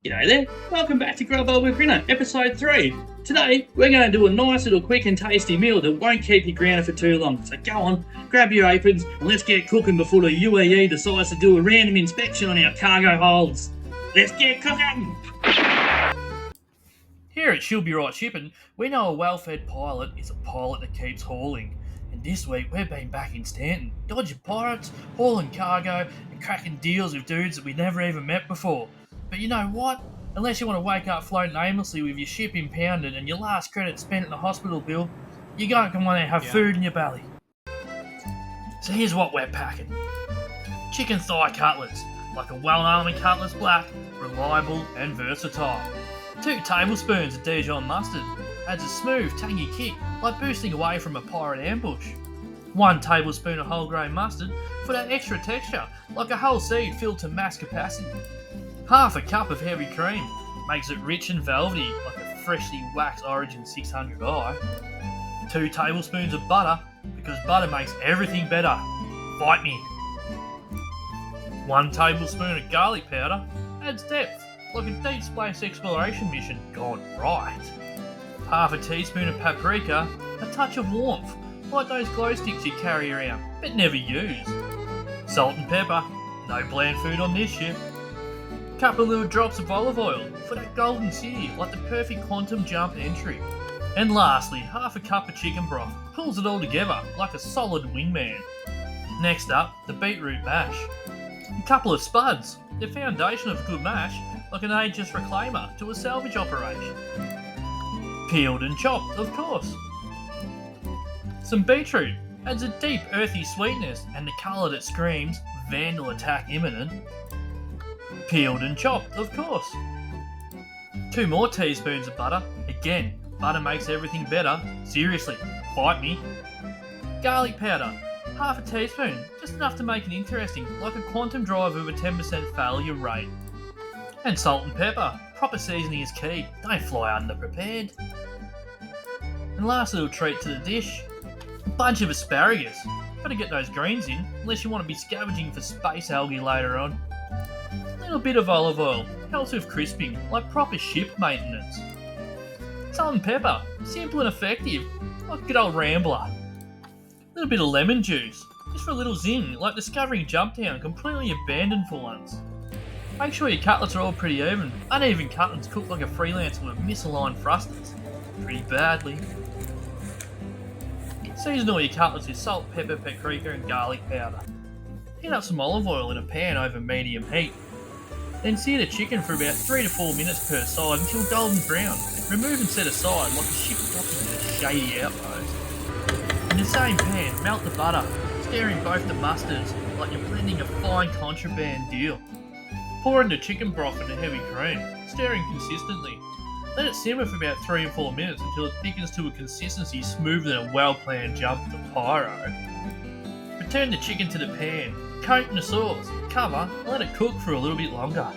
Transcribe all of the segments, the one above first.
G'day there, welcome back to GrubHub with Grinnah, episode 3. Today, we're going to do a nice little quick and tasty meal that won't keep you grounded for too long. So go on, grab your aprons, and let's get cooking before the UAE decides to do a random inspection on our cargo holds. Let's get cooking! Here at She'll Be Right Shipping, we know a well-fed pilot is a pilot that keeps hauling. And this week, we've been back in Stanton, dodging pirates, hauling cargo, and cracking deals with dudes that we never even met before. But you know what? Unless you want to wake up floating aimlessly with your ship impounded and your last credit spent in a hospital bill, you're going to want to have food in your belly. So here's what we're packing. Chicken thigh cutlets, like a well-known Cutlass Black, reliable and versatile. 2 tablespoons of Dijon mustard, adds a smooth, tangy kick, like boosting away from a pirate ambush. 1 tablespoon of whole grain mustard for that extra texture, like a whole seed filled to max capacity. Half a cup of heavy cream, makes it rich and velvety, like a freshly waxed Origin 600i. 2 tablespoons of butter, because butter makes everything better. Fight me. 1 tablespoon of garlic powder, adds depth, like a deep space exploration mission gone right. Half a teaspoon of paprika, a touch of warmth, like those glow sticks you carry around, but never use. Salt and pepper, no bland food on this ship. Couple little drops of olive oil for that golden sear, like the perfect quantum jump entry. And lastly, half a cup of chicken broth, pulls it all together like a solid wingman. Next up, the beetroot mash. A couple of spuds, the foundation of good mash, like an ageless reclaimer to a salvage operation. Peeled and chopped, of course. Some beetroot adds a deep earthy sweetness and the colour that screams vandal attack imminent. Peeled and chopped, of course. 2 more teaspoons of butter. Again, butter makes everything better. Seriously, fight me. Garlic powder. Half a teaspoon, just enough to make it interesting, like a quantum drive with a 10% failure rate. And salt and pepper. Proper seasoning is key. Don't fly underprepared. And last little treat to the dish. A bunch of asparagus. Gotta get those greens in, unless you want to be scavenging for space algae later on. A little bit of olive oil, helps with crisping, like proper ship maintenance. Salt and pepper, simple and effective, like a good old rambler. A little bit of lemon juice, just for a little zing, like discovering Jumptown completely abandoned for once. Make sure your cutlets are all pretty even. Uneven cutlets cook like a freelancer with misaligned thrusters. Pretty badly. Season all your cutlets with salt, pepper, paprika and garlic powder. Heat up some olive oil in a pan over medium heat. Then sear the chicken for about 3 to 4 minutes per side until golden brown. Remove and set aside like a ship docking in a shady outpost. In the same pan, melt the butter, stirring both the mustards like you're blending a fine contraband deal. Pour in the chicken broth and the heavy cream, stirring consistently. Let it simmer for about 3 or 4 minutes until it thickens to a consistency smoother than a well-planned jump to pyro. Return the chicken to the pan, coat in the sauce, cover, and let it cook for a little bit longer.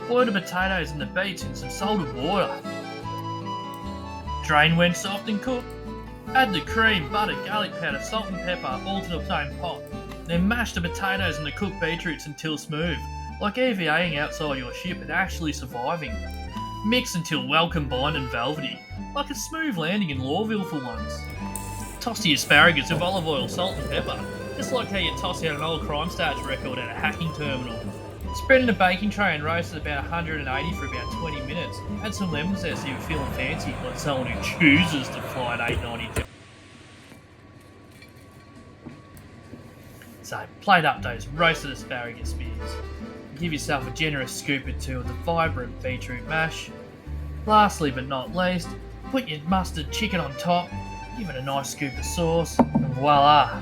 Boil the potatoes and the beets in some salted water. Drain when soft and cooked. Add the cream, butter, garlic powder, salt and pepper all to the same pot. Then mash the potatoes and the cooked beetroots until smooth, like EVAing outside your ship and actually surviving. Mix until well combined and velvety, like a smooth landing in Lawville for once. Toss the asparagus with olive oil, salt and pepper, just like how you toss out an old Crime Stats record at a hacking terminal. Spread in a baking tray and roast at about 180 for about 20 minutes. Add some lemon zest if you're feeling fancy, like someone who chooses to fly at 892. So, plate up those roasted asparagus spears. Give yourself a generous scoop or 2 of the vibrant beetroot mash. Lastly but not least, put your mustard chicken on top, give it a nice scoop of sauce, and voila!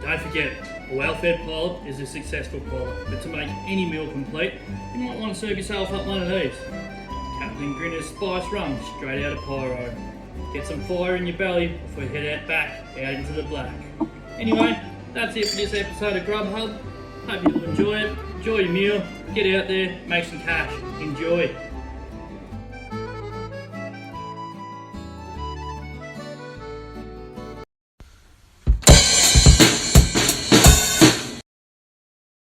Don't forget, a well-fed pilot is a successful pilot, but to make any meal complete, you might want to serve yourself up one of these. Captain Grinnah's spice rum straight out of pyro. Get some fire in your belly before you head out back, out into the black. Anyway, that's it for this episode of GrubHub. Hope you'll enjoy it. Enjoy your meal. Get out there, make some cash. Enjoy.